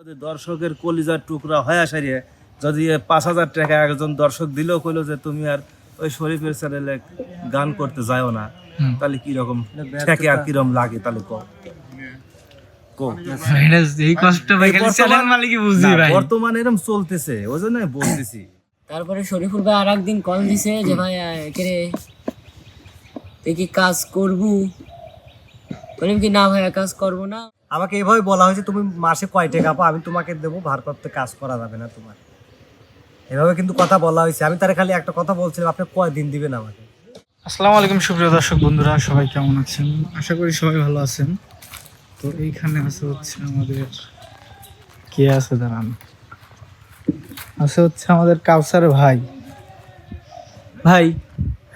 যদি দর্শকের কলিজার টুকরা হয়ে সারিয়ে যদি 5,000 টাকা একজন দর্শক দিলেও কইলো যে তুমি আর ওই শরীফের চ্যানেলে গান করতে যাও না, তাহলে কিরকম ঠেকে আর কিরকম লাগে তাহলে বর্তমানে এরকম চলতেছে, ওই জন্য বলতেছি। তারপরে শরীফুল ভাই আর একদিন কল দিছে যে ভাই কে তুই কি কাজ করবো? বললাম কি না ভাই কাজ করবো না। আমাকে এভাবে বলা হয়েছে তুমি মাসে কয় টাকা পাও, আমি তোমাকে দেবো, ভারপ্রাপ্ত কাজ করা যাবে না তোমার, এভাবে কিন্তু কথা বলা হয়েছে। আমি তার খালি একটা কথা বলছিলাম, আপনি কয়দিন দিবেন আমাকে। আসসালামু আলাইকুম সুপ্রিয় দর্শক বন্ধুরা, সবাই কেমন আছেন? আশা করি সবাই ভালো আছেন। তো এইখানে হচ্ছে আমাদের কে আছে দাঁড়ান, হচ্ছে আমাদের কাউসার ভাই। ভাই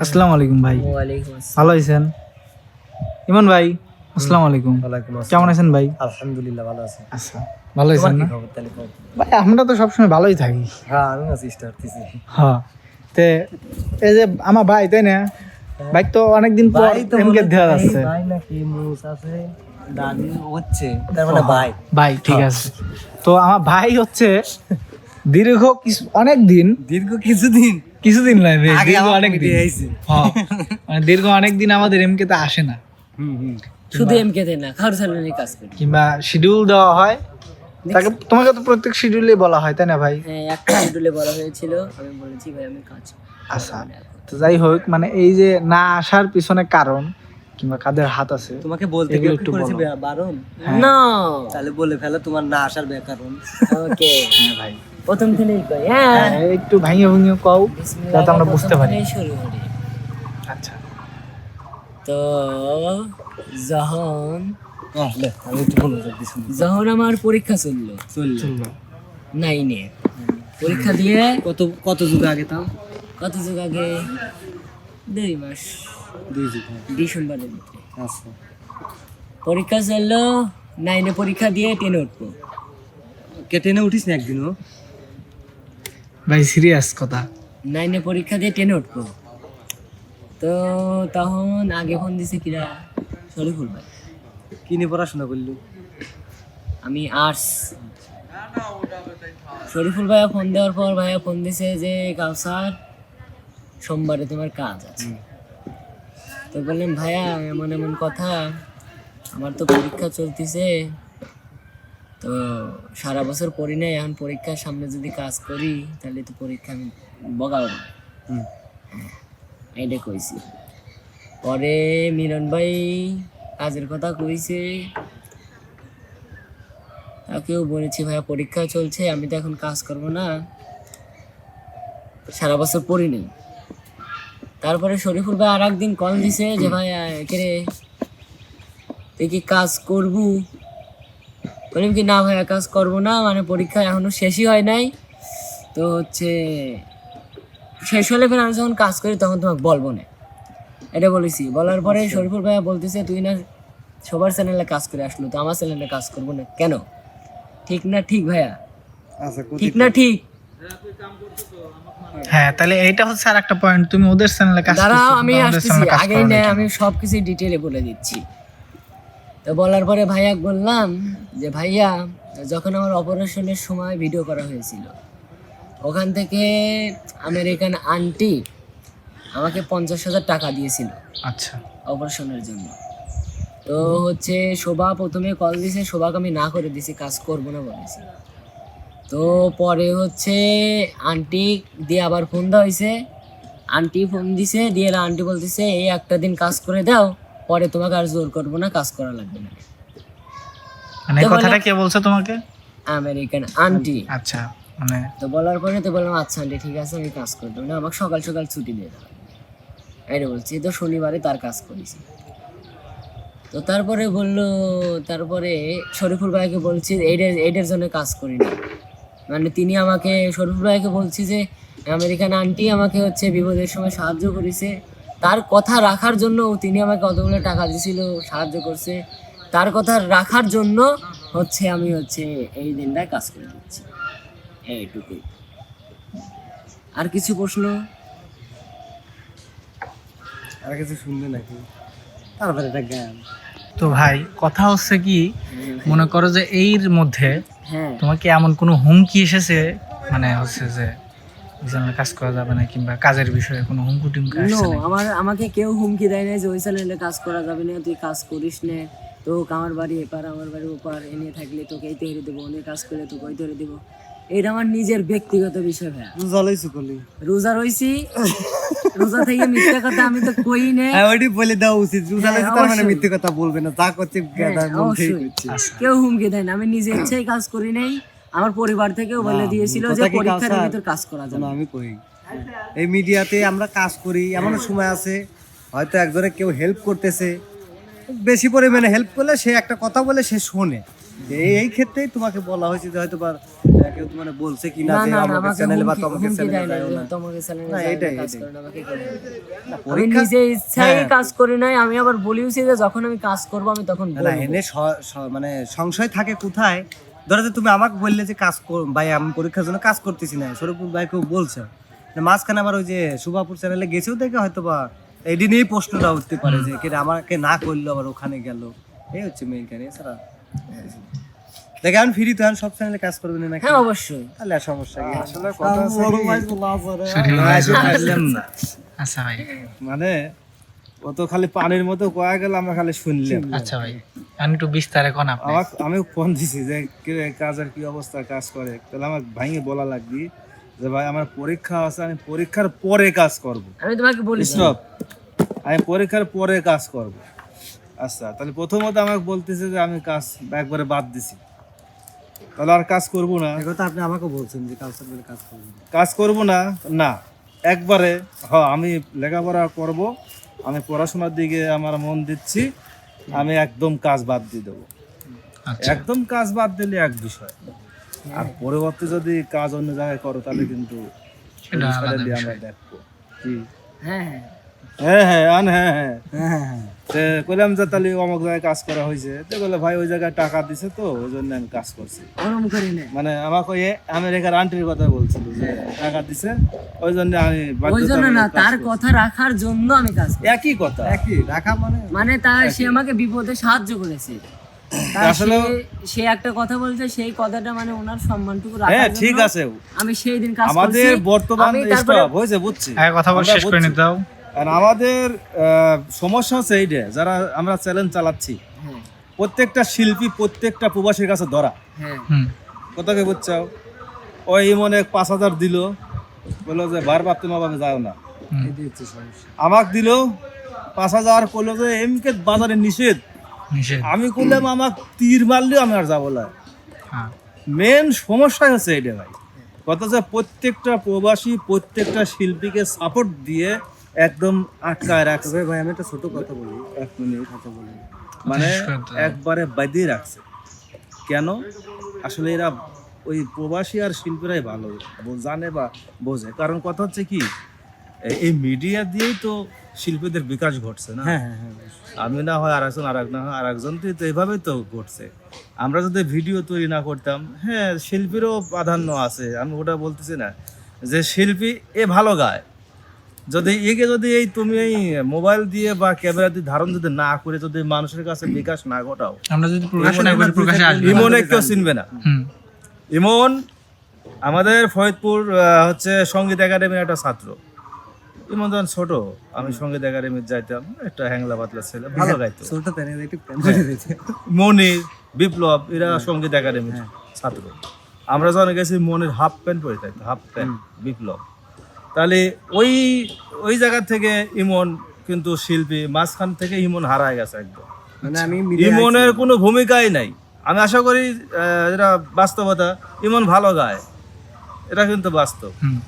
আসসালামু আলাইকুম। ভাই ওয়ালাইকুম আসসালাম। ভালো আছেন? ইমন ভাই আসসালামু আলাইকুম। ওয়ালাইকুম আসসালাম। কেমন আছেন ভাই? আলহামদুলিল্লাহ ভালো আছি। আচ্ছা, ভালো আছেন না? খবর তাহলে খবর? ভাই আমরা তো সবসময় ভালোই থাকি। হ্যাঁ আমি আছি, স্টার্টতেছি। হ্যাঁ, তে এই যে আমার ভাই, তাই না? ভাই তো অনেকদিন পর এমকে দেওয়া যাচ্ছে। ভাই নাকি মুস আছে, দাদি হচ্ছে, তার মানে ভাই। ভাই ঠিক আছে। তো আমার ভাই হচ্ছে দীর্ঘ কিছুদিন নয় ভাই, দীর্ঘ অনেক দিন। হ্যাঁ, মানে দীর্ঘ অনেক দিন আমাদের এমকে তে আসে না, শুধু এমকে দেয় না, কারোর চ্যানেলে কাজ করি। কিংবা শিডিউল দেওয়া হয় তাকে। তোমাকে তো প্রত্যেক শিডিউলে বলা হয়, তাই না ভাই? হ্যাঁ, একটা শিডিউলে বলা হয়েছিল, আমি বলেছি ভাই আমি কাজ করব। আচ্ছা, তো যাই হোক, মানে এই যে না আসার পিছনে কারণ কিংবা কাদের হাত আছে তোমাকে বলতে এগুলো গিয়ে একটু করেছি বলো। বারণ, না তাহলে বলে ফেলো তোমার না আসার ব্যাকরণ। ওকে, হ্যাঁ ভাই, প্রথম থেকেই কই। হ্যাঁ, হ্যাঁ, একটু ভাঙিয়ে ভাঙিয়ে কও যাতে আমরা বুঝতে পারি। প্রথম থেকেই শুরু করি। আচ্ছা, তো যখন আমি একটু মনোযোগ দিছি। যখন আমার পরীক্ষা চললো চললো। 9-এ পরীক্ষা দিয়ে কত যুগ আগে তাও? কত যুগ আগে, 2 মাস, 2 যুগ। ডিসেম্বরের মধ্যে আচ্ছা, পরীক্ষা চললো। 9-এ পরীক্ষা দিয়ে 10-এ উঠবো। কেটেনে উঠিস না একদিনও? ভাই সিরিয়াস কথা। 9-এ পরীক্ষা দিয়ে 10-এ উঠবো। তো তখন আগে ফোন দিছে কিরা, শরীফুল ভাই। কি নিয়ে পড়াশোনা করলি? আমি আর্টস। শরীফুল ভাইয়া ফোন দেওয়ার পর ভাইয়া ফোন দিছে যে কাউসার সোমবারে তোমার কাজ আছে। তো বললাম ভাইয়া এমন এমন কথা, আমার তো পরীক্ষা চলতেছে, তো সারা বছর পড়ি নাই, এখন পরীক্ষার সামনে যদি কাজ করি তাহলে তো পরীক্ষা আমি বগাবো। এইটা কইছি। পরে মিলন ভাই কাজের কথা কইছে, তাকেও বলেছি ভাইয়া পরীক্ষা চলছে, আমি তো এখন কাজ করব না, সারা বছর পড়ি নেই। তারপরে শরীফুল ভাই আর একদিন কল দিছে যে ভাই কে তুই কি কাজ করবো? বললাম কি না ভাইয়া কাজ করবো না, মানে পরীক্ষা এখনো শেষই হয় নাই, তো হচ্ছে শেষ হলে ফের আমি যখন কাজ করি তখন তোমাকে বলবো না, এটা বলেছি। বলার পরে শরীফুল ভাইয়া বলতেছে তুই না সবার চ্যানেলে কাজ করে আসলো, তো আমার চ্যানেলে কাজ করবো না কেন? ঠিক না ঠিক ভাইয়া? আচ্ছা, ঠিক না ঠিক? হ্যাঁ, তাহলে এইটা হচ্ছে আর একটা পয়েন্ট, তুমি ওদের চ্যানেলে কাজ করছো, দাঁড়াও আমি কিন্তু আমাদের আসতেছি, চ্যানেলে কাজ আগেই করো না না কেন? আমি সবকিছু ডিটেলে বলে দিচ্ছি। তো বলার পরে ভাইয়া বললাম যে ভাইয়া যখন আমার অপারেশনের সময় ভিডিও করা হয়েছিল, ওখান থেকে আমেরিকান আন্টি আমাকে 50,000 টাকা দিয়েছিল আচ্ছা, অপারেশনের জন্য। তো হচ্ছে শোভা প্রথমে কল দিছে, শোভাকে আমি না করে দিছি, কাজ করবো না বলেছি। তো পরে হচ্ছে আন্টি দিয়ে আবার ফোন দেওয়া হয়েছে, আন্টি ফোন দিছে, দিয়ে আন্টি বলতেছে এই একটা দিন কাজ করে দাও, পরে তোমাকে আর জোর করবো না, কাজ করা লাগবে না। মানে এই কথাটা কে বলছে তোমাকে? American aunty. আচ্ছা, মানে তো বলার পরে তো বললাম আচ্ছা আন্টি ঠিক আছে আমি কাজ করে দেবো না, আমাকে সকাল সকাল ছুটি দিয়ে দেবো, এটা বলছি। তো শনিবারে তার কাজ করেছি। তো তারপরে বললো, তারপরে শরীফুল ভাইকে বলছি এইটার জন্য কাজ করি না, মানে তিনি আমাকে, শরীফুল ভাইকে বলছি যে আমেরিকান আন্টি আমাকে হচ্ছে বিপদের সময় সাহায্য করেছে, তার কথা রাখার জন্য তিনি আমাকে অতগুলো টাকা দিয়েছিল, সাহায্য করছে, তার কথা রাখার জন্য হচ্ছে আমি হচ্ছে এই দিনটায় কাজ করে দিচ্ছি, এইটুকুই। আর কিছু প্রশ্ন? আর কিছু শুনবে নাকি? তারপরে একটা গান। তো ভাই কথা হচ্ছে কি, মনে করো যে এর মধ্যে হ্যাঁ তোমাকে এমন কোনো হুমকি এসেছে, মানে হচ্ছে যে ওই চ্যানেলে কাজ করা যাবে না কিংবা কাজের বিষয়ে কোনো হুমকি টুমকি নো, আসছে না? আমাকে কেউ হুমকি দেয় না যে ওই চ্যানেলে কাজ করা যাবে না, তুই কাজ করিস না, তো আমার বাড়ি এপার আমার বাড়ি ওপার, এনে থাকলে তোকে এই তৈরি দেবো, অনেক কাজ করলে তোকে ওই তৈরি দেবো। এটা আমার নিজের ব্যক্তিগত বিষয় ভাইয়া। জলেই সুকলি রোজা রইছি, রোজা থেকে মিথ্যা কথা আমি তো কই না। হ্যাঁ ওইটি বলে দেওয়া উচিত, রোজালে তার মানে অবশ্যই। মিথ্যে কথা বলবে না, যা করছে গাদার মন থেকে অবশ্যই। করছে। কেউ হুমকি দেয় না, আমি নিজে ইচ্ছাই কাজ করি নাই। আমার পরিবার থেকেও বলে দিয়েছিল যে কথা কি পরীক্ষার কাউসার? ভিতর কাজ করা যাবে না, না। আমি কই এই মিডিয়াতে আমরা কাজ করি, এমন সময় আছে হয়তো একজনে কেউ হেল্প করতেছে, বেশি পরিমাণে হেল্প করলে সে একটা কথা বলে সে শোনে। এই ক্ষেত্রেই তোমাকে বলা হয়েছে যে হয়তো বা কেউ তোমার বলছে কিনা না যে না না, আমাকে আমাকে চ্যানেলে বা হুমকি তোমাকে হুমকি চ্যানেলে দেয় না যাও যে না। তোমাকে চ্যানেলে না, যায় না, এটাই, কাজ এটাই। করে না, আমাকে কেউ হুমকি দেয় না। আমি পরীক্ষা নিজে ইচ্ছাই হ্যাঁ। কাজ করি নাই। আমি আবার বলিওছি যে যখন আমি কাজ করব আমি তখন না বলবো। এনে মানে সংশয় থাকে কোথায়, ধরো যে তুমি আমাকে বললে যে কাজ ভাই আমি পরীক্ষার জন্য কাজ করতেছি না, সরপুর ভাই কেউ বলছে, মাঝখানে আবার ওই যে সুভাপুর চ্যানেলে গেছেও দেখে হয়তো বা এটি নিয়েই প্রশ্নটা উঠতে পারে যে কে আমাকে না করলো আবার ওখানে গেল। এই হচ্ছে মেইন কারণ, এছাড়া দেখে আমি ফ্রি তো, আমি সব চ্যানেলে কাজ করবেন নাকি? হ্যাঁ অবশ্যই। তাহলে আর সমস্যা কি? আসলে কথা আছে কি, শরীফুল ভাই পারলাম না, আচ্ছা ভাই, মানে ও তো খালি পানির মতো কয়া গেল, আমরা খালি শুনলাম। আচ্ছা ভাই, আমি একটু বিস্তারে কোন আপনি। আমি ফোন দিছি যে কাজের কি অবস্থা, কাজ করে, তাহলে আমার ভাইকে বলা লাগবে যে ভাই আমার পরীক্ষা আছে, আমি পরীক্ষার পরে কাজ করব। আমি তোমাকে বলি স্টপ, আমি পরীক্ষার পরে কাজ করব। আচ্ছা, তাহলে প্রথমত আমাকে বলতেছে যে আমি কাজ একবারে বাদ দিছি, তাহলে আর কাজ করব না। এই কথা আপনি আমাকে বলছেন যে কালচার বলে কাজ করবেন। কাজ করব না, না একবারে আমি লেখাপড়া করব, আমি পড়াশোনার দিকে আমার মন দিচ্ছি, আমি একদম কাজ বাদ দিয়ে দেবো। আচ্ছা, একদম কাজ বাদ দিলে এক বিষয়, আর পরবর্তী যদি কাজ অন্য জায়গায় করো তাহলে কিন্তু সেটা ওই বিষয়টা আলাদা দিয়ে বিষয়। আমরা দেখবো। কি হ্যাঁ হ্যাঁ হ্যাঁ হ্যাঁ আন হ্যাঁ হ্যাঁ হ্যাঁ হ্যাঁ হ্যাঁ তে কইলাম যে তাহলে অমুক জায়গায় কাজ করা হয়েছে, তো বলে ভাই ওই জায়গায় টাকা দিছে তো ওই জন্য আমি কাজ করছি। ওরম করি না। মানে আমাকে ওই আমেরিকার আন্টির কথা বলছিল যে টাকা দিছে ওই জন্য আমি ওই জন্য না, বাধ্যতামূলক কাজ তার করছি। কথা রাখার জন্য আমি কাজ করি। একই কথা। একই রাখা মানে মানে তার সে আমাকে বিপদে সাহায্য করেছে। তার আসলেও- সে একটা কথা বলছে, সেই কথাটা মানে ওনার সম্মানটুকু হ্যাঁ রাখার ঠিক জন্য আছে, আমি সেই দিন কাজ করছি। আমাদের বর্তমান আমি তারপরে স্টপ হয়েছে বুঝছি, আগে কথা বল, আমরা শেষ করে বুঝছি। নিতে দাও। আর আমাদের সমস্যা হচ্ছে এইটা, যারা আমরা চ্যালেঞ্জ চালাচ্ছি হ্যাঁ প্রত্যেকটা শিল্পী প্রত্যেকটা প্রবাসীর কাছে ধরা হ্যাঁ হুম, কোথাকে বুঝছাও, ওই মনে 5,000 দিল, বললো যে বারবার তুমি আমাকে যাও না, হুম, এটাই হচ্ছে সমস্যা। আমাকে দিল 5,000, করলো যে এমকে বাজারে নিষেধ, নিষেধ। আমি করলাম আমাকে তীর মারলেও আমি আর যাবো না। হ্যাঁ, মেন সমস্যাই হচ্ছে এইটা ভাই, কথা যে প্রত্যেকটা প্রবাসী প্রত্যেকটা শিল্পীকে সাপোর্ট দিয়ে একদম আটকায় রাখছে। তবে ভাই আমি একটা ছোট কথা বলি, 1 মিনিট কথা বলি। মানে শেষ করতে দাও। একবারে বাঁধিয়ে রাখছে। কেন? আসলে এরা ওই প্রবাসী আর শিল্পীরাই ভালো জানে বা বোঝে। কারণ কথা হচ্ছে কি, এই মিডিয়া দিয়েই তো শিল্পীদের বিকাশ ঘটছে না। হ্যাঁ হ্যাঁ হ্যাঁ আমি না হয় আরেকজন, আরেক না হয় আরেকজন, তো এইভাবেই তো ঘটছে। আমরা যদি ভিডিও তৈরি না করতাম, হ্যাঁ শিল্পীরও প্রাধান্য আছে, আমি ওটা বলতেছি না যে শিল্পী এ ভালো গায়, যদি একে যদি এই তুমি এই মোবাইল দিয়ে বা ক্যামেরা দিয়ে ধারণ যদি না করে যদি মানুষের কাছে বিকাশ না ঘটাও, আমরা যদি প্রকাশ না করি, প্রকাশে আসবে না। ইমনে কেউ চিনবে না। হুম, ইমন আমাদের ফরিদপুর হচ্ছে সঙ্গীত একাডেমির একটা ছাত্র। ইমন যখন ছোট, আমি সঙ্গীত একাডেমিতে যাইতাম, একটা হ্যাংলা পাতলা ছেলে, ভালো গাইতো। ছোট প্যানে একটু প্যান করে দিয়েছে। মনির, বিপ্লব, এরা সঙ্গীত একাডেমির ছাত্র। আমরা যখন গেছি মনির হাফ প্যান্ট পরে থাকতো, হাফ প্যান্ট, বিপ্লব। তাহলে ওই ওই জায়গা থেকে ইমন কিন্তু শিল্পী, মাঝখান থেকে ইমন হারায় গেছে একদম। মানে আমি media ইমনের কোনো ভূমিকাই নাই। আমি আশা করি এটা বাস্তবতা, ইমন ভালো গায়, এটা কিন্তু বাস্তব। হুম,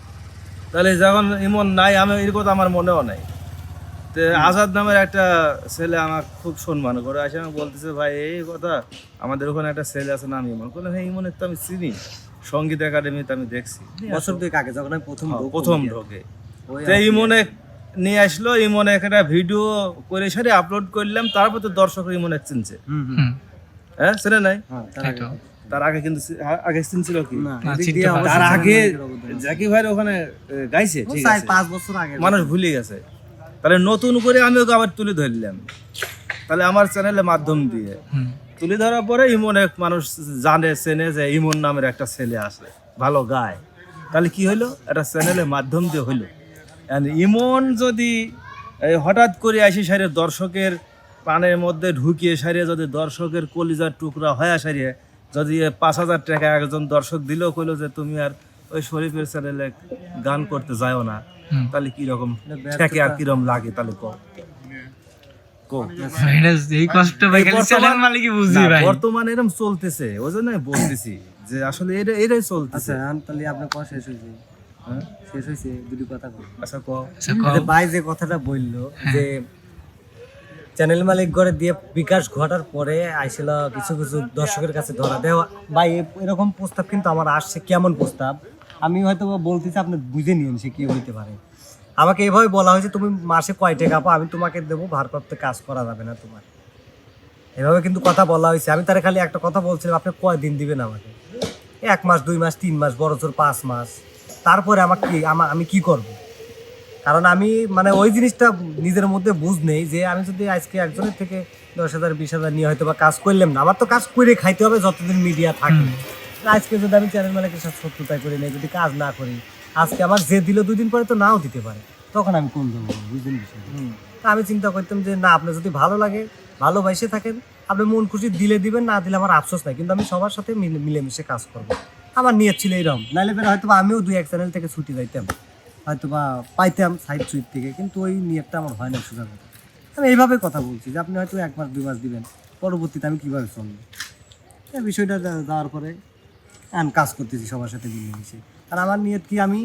তাহলে যখন ইমন নাই, আমি এর কথা আমার মনেও নাই। তো আজাদ নামের একটা ছেলে আমার খুব সম্মান করে আসে, আমি বলতেছে ভাই এই কথা, আমাদের ওখানে একটা ছেলে আছে নাম ইমন। বললাম হ্যাঁ ইমনের তো আমি চিনি, সঙ্গীত একাডেমিতে আমি দেখছি। বছর দুয়েক আগে যখন আমি প্রথম ঢোক প্রথম ঢোকে তো ইমনে নিয়ে আসলো, ইমনে একটা ভিডিও করে সারি আপলোড করলাম, তারপর তো দর্শক ইমনে চিনছে। হুম হুম হুম, হ্যাঁ চেনে নাই? হ্যাঁ তাই তো। তার আগে কিন্তু আগে চিনছিল কি? না না, এদিক চিনতে দিয়ে পারে। অবশ্যই তার আগে জানানোর অবদান আছে। জাকি ভাইয়ের ওখানে গাইছে, ঠিক আছে, 5 বছর আগে মানুষ ভুলে গেছে। তাহলে নতুন করে আমি ওকে আবার তুলে ধরলাম। তাহলে আমার চ্যানেলের মাধ্যম দিয়ে তুলে ধরার পরে ইমন এক মানুষ জানে চেনে যে ইমন নামের একটা ছেলে আছে ভালো গায়, তাহলে কি হইলো, একটা চ্যানেলের মাধ্যম দিয়ে হইলো। And ইমন যদি এই হঠাৎ করে আসি সারিয়ে দর্শকের প্রাণের মধ্যে ঢুকিয়ে সারিয়ে যদি দর্শকের কলিজার টুকরা হয়ে সারিয়ে যদি 5,000 টাকা একজন দর্শক দিলেও কইলো যে তুমি আর ওই শরীফের চ্যানেলে গান করতে যাও না, তাহলে কিরকম ঠেকে আর কিরকম লাগে, তাহলে কো এই কষ্ট ভাই খালি চ্যানেল মালিকই বুঝি ভাই। বর্তমানে এরকম চলতেছে, ওই জন্য আমি বলতেছি যে আসলে এটাই চলতেছে। আচ্ছা তাহলে আপনার কথা শেষ হয়েছে? হ্যাঁ? শেষ হয়েছে, দুটি কথা বলি। আচ্ছা কো ভাই যে কথাটা বললো যে চ্যানেল মালিক করে দিয়ে বিকাশ ঘটার পরে আইছিল কিছু কিছু দর্শকের কাছে ধরা দেওয়া, ভাই এরকম প্রস্তাব কিন্তু আমার আসছে। কেমন প্রস্তাব আমি হয়তো বলতেছি, আপনি বুঝে নিন সে কি হইতে পারে। আমাকে এভাবে বলা হয়েছে তুমি মাসে কয় টাকা পাও, আমি তোমাকে দেবো, ভারপ্রাপ্ত কাজ করা যাবে না তোমার, এভাবে কিন্তু কথা বলা হয়েছে। আমি তার খালি একটা কথা বলছিলাম, আপনি কয় দিন দিবেন আমাকে? 1 মাস 2 মাস 3 মাস বড় জোর 5 মাস, তারপরে আমাকে আমি কি করব? কারণ আমি মানে ওই জিনিসটা নিজের মধ্যে বুঝ নেই যে আমি যদি আজকে একজনের থেকে 10,000 20,000 নিয়ে হয়তো বা কাজ করলাম না, আমার তো কাজ করে খাইতে হবে যতদিন মিডিয়া থাকে। আজকে যদি আমি চ্যানেল মালিকের সাথে শত্রুতায় করি নাই, যদি কাজ না করি, আজকে আমার যে দিল 2 দিন পরে তো নাও দিতে পারে, তখন আমি কোন দেবো? বুঝলেন বিষয়? তা আমি চিন্তা করতাম যে না, আপনার যদি ভালো লাগে, ভালোবাসে থাকেন, আপনি মন খুশি দিলে দিবেন, না দিলে আমার আফসোস নাই, কিন্তু আমি সবার সাথে মিলেমিশে কাজ করবো। আমার নিয়ত ছিল এইরকম, নাহলে বের হয়তো আমিও 2-1 চ্যানেল থেকে ছুটি যাইতাম, হয়তো বা পাইতাম সাইড সুইট থেকে, কিন্তু ওই নিয়তটা আমার হয় না। সুযোগ আমি এইভাবে কথা বলছি যে আপনি হয়তো 1 মাস 2 মাস দিবেন, পরবর্তীতে আমি কীভাবে চলবো। এই বিষয়টা দেওয়ার পরে আমি কাজ করতেছি সবার সাথে মিলেমিশে। আর আমার নিয়ত কি, আমি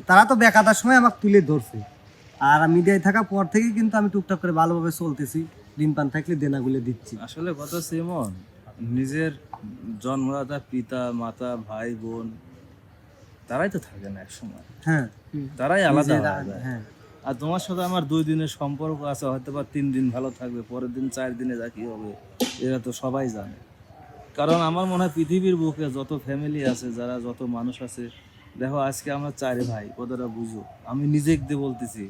তারা তো বেকাতার সময় আমাকে তুলে ধরছে, আর মিডিয়ায় থাকার পর থেকে কিন্তু আমি টুকটাক করে ভালোভাবে চলতেছি, দিন পান থাকলে দেনাগুলো দিচ্ছি। আসলে কথা সিমন, নিজের জন্মদাতা পিতা মাতা ভাই বোন তারাই তো থাকে না এক সময়, হ্যাঁ তারাই আলাদা হয়ে যায়। হ্যাঁ আর তোমার সাথে আমার 2 দিনের সম্পর্ক আছে, হয়তো বা 3 দিন ভালো থাকবে, পরের দিন 4 দিনে যা কি হবে এরা তো সবাই জানে। কারণ আমার মনে হয় পৃথিবীর বুকে যত ফ্যামিলি আছে, যারা যত মানুষ আছে, দেখো আজকে আমরা 4 ভাই, কতটা বুঝো। আমি নিজে দিয়ে বলতেছি,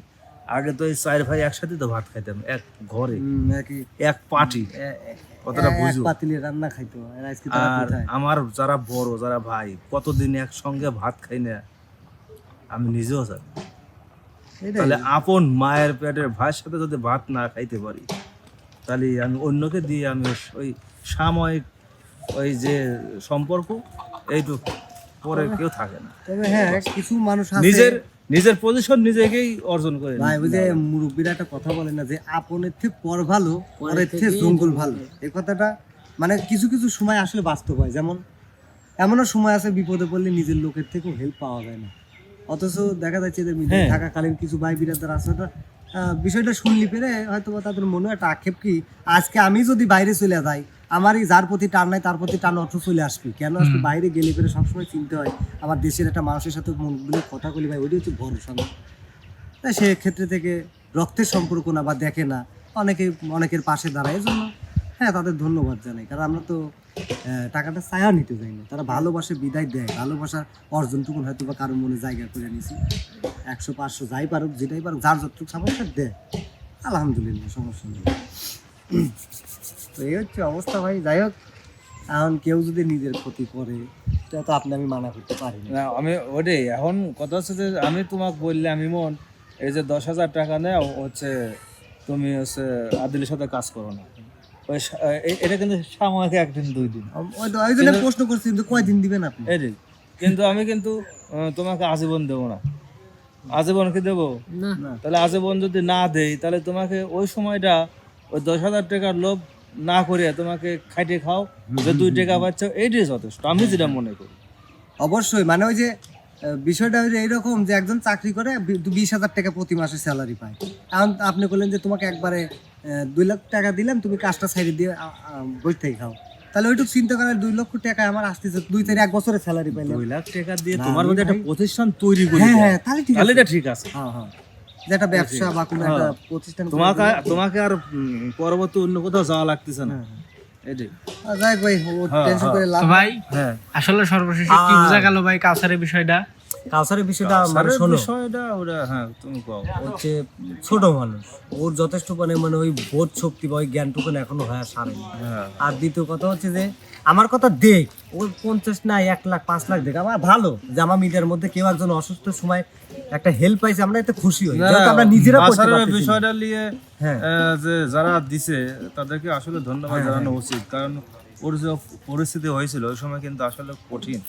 আগে তো এই 4 ভাই একসাথে তো ভাত খাইতাম, এক ঘরে এক পাটি, কতটা বুঝো। পাতিলে রান্না খাইতো, আর আজকে তারা আর কোথায়? আমার যারা বড়, যারা ভাই, কতদিন একসঙ্গে ভাত খাই না আমি নিজেও জানি। তাহলে আপন মায়ের পেটের ভাইয়ের সাথে যদি ভাত না খাইতে পারি, তাহলে আমি অন্যকে দিয়ে আমি ওই সাময়িক ওই যে সম্পর্ক এইটুকু, পরে কেউ থাকে না। তবে হ্যাঁ, কিছু মানুষ আছে নিজের পজিশন নিজেকেই অর্জন করে। ভাই ওই যে মুরব্বীরা একটা কথা বলে না যে আপনের থেকে পর ভালো, পরের থেকে জঙ্গল ভালো, এই কথাটা মানে কিছু কিছু সময় আসলে বাস্তব হয়। যেমন এমনও সময় আছে বিপদে পড়লে নিজের লোকের থেকেও হেল্প পাওয়া যায় না, অথচ দেখা যাচ্ছে যে মিডিয়ায় থাকাকালীন কিছু ভাই বিরাদার আছে, বিষয়টা শুনলি পেরে হয়তো তাদের মনে একটা আক্ষেপ কি, আজকে আমি যদি বাইরে চলে যাই, আমারই যার প্রতি টান নাই তার প্রতি টান অর্থ চলে আসবে কেন? আসবে বাইরে গেলে পেরে সবসময় চিনতে হয় আমার দেশের একটা মানুষের সাথে মন বলে কথা বলি, ভাই ওইটা হচ্ছে ভরসা না। তাই সেক্ষেত্রে থেকে রক্তের সম্পর্ক না বা দেখে না, অনেকের পাশে দাঁড়ায়, এজন্য হ্যাঁ তাদের ধন্যবাদ জানাই। কারণ আমরা তো টাকাটা ছায়া নিতে যাই না, তারা ভালোবাসে বিদায় দেয়, ভালোবাসার অর্জনটুকু হয়তো বা কারো মনে জায়গা করে নিয়েছি। 100-500 যাই পারুক, যেটাই পারুক, যার যতটুকু সামর্থ্য দেয়, আলহামদুলিল্লাহ, সমস্যা নেই। তো এই হচ্ছে অবস্থা ভাই। যাই হোক, এখন কেউ যদি নিজের ক্ষতি করে সেটা তো আমি মানা করতে পারি না। আমি ওটাই এখন কথা হচ্ছে যে আমি তোমাকে বললাম ইমন, এই যে 10,000 টাকা নেও হচ্ছে, তুমি হচ্ছে আদিলের সাথে কাজ করো না, ওই এটা কিন্তু সাময়িক 1 দিন 2 দিন। ওই জন্য প্রশ্ন করছি যে কয়দিন দিবেন আপনি? এটাই কিন্তু আমি কিন্তু তোমাকে আজীবন দেবো না। আজীবন কি দেবো? না। তাহলে আজীবন যদি না দেই, তাহলে তোমাকে ওই সময়টা ওই 10,000 টাকার লোভ না করে তোমাকে খাইতে খাও, যে 2 টাকা পাচ্ছ, এইটাই যথেষ্ট, আমি যেটা মনে করি। অবশ্যই মানে ওই যে বিষয়টা হচ্ছে এইরকম যে একজন চাকরি করে 20,000 টাকা প্রতি মাসে স্যালারি পায়। এখন আপনি বললেন যে তোমাকে একবারে 2 লাখ টাকা দিলাম, তুমি কাজটা সাইডে দিয়ে বসে থেকে খাও, তাহলে ওইটুকু চিন্তা করার 2 লক্ষ টাকা আমার আসতেছে 2-1 বছরের স্যালারি পাইলাম। 2 লাখ টাকা দিয়ে তোমার মধ্যে একটা প্রতিষ্ঠান তৈরি করি, হ্যাঁ তাহলে ঠিক আছে, তাহলে এটা ঠিক আছে। হ্যাঁ হ্যাঁ, যে একটা ব্যবসা বা কোনো একটা প্রতিষ্ঠান তোমাকে আর পরবর্তী অন্য কোথাও যাওয়া লাগতেছে না, এটাই। যাই ভাই, টেনশন করে লাভ। তো ভাই হ্যাঁ আসলে সর্বশেষে কি বোঝা গেল ভাই কাউসারের বিষয়টা? কাউসারের বিষয়টা মানে কাউসারের শোনো, বিষয়টা ওরা, হ্যাঁ তুমি কও। হচ্ছে ছোট মানুষ, ওর যথেষ্ট মানে ওই বোধ শক্তি বা ওই জ্ঞানটুকু এখনো হয় সারেনি। হ্যাঁ আর দ্বিতীয় কথা হচ্ছে যে আমার কথা দেখ, ওর 50 না 1 লাখ 5 লাখ দেখ, আমার ভালো যে আমার মিডিয়ার মধ্যে কেউ একজন অসুস্থ সময় একটা হেল্প পাইছে, আমরা এতে খুশি হই, যেহেতু আমরা নিজেরা করতে বাসারের পারতেছি না। বিষয়টা নিয়ে হ্যাঁ যে যারা দিছে তাদেরকে আসলে ধন্যবাদ জানানো উচিত, কারণ ওর যে পরিস্থিতি হয়েছিল ওই সময় কিন্তু আসলে কঠিন,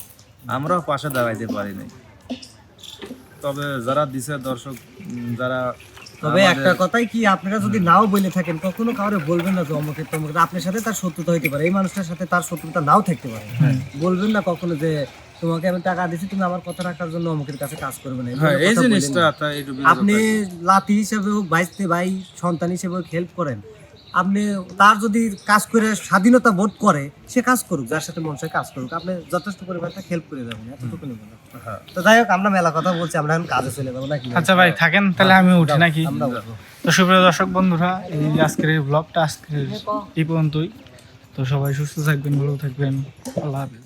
আমরাও পাশে দাঁড়াইতে পারিনি। তবে যারা দিছে দর্শক, যারা তবে একটা কথাই কি, আপনারা যদি নাও বলে থাকেন কখনো কাউরে বলবেন না যে অমুকে তমুকে, আপনার সাথে তার শত্রুতা হইতে পারে, এই মানুষটার সাথে তার শত্রুতা নাও থাকতে পারে, বলবেন না কখনো যে তোমাকে আমি টাকা দিছি তুমি আমার কথা রাখার জন্য অমুকের কাছে কাজ করবে না, হ্যাঁ এই কথা বলবেন জিনিসটা না। তাই একটু আপনি লাতি হিসেবে হোক, ভাইস্তে ভাই সন্তান হিসেবে হোক হেল্প করেন, আপনি তার যদি কাজ করে স্বাধীনতা বোধ করে সে কাজ করুক, যার সাথে মন চায় কাজ করুক, আপনি যথেষ্ট পরিমাণে হেল্প করে যাবেন, এতটুকুনি বলুন। হ্যাঁ। তো যাই হোক, আমরা মেলা কথা বলছি, আমরা এখন কাজে চলে যাবো নাকি? আচ্ছা ভাই থাকেন তাহলে, আমি উঠি নাকি? আমরা উঠবো। তো সুপ্রিয় দর্শক বন্ধুরা, এই আজকের এই ব্লগটা আজকের এই পর্যন্তই। তো সবাই সুস্থ থাকবেন, ভালো থাকবেন, আল্লাহ হাফেজ।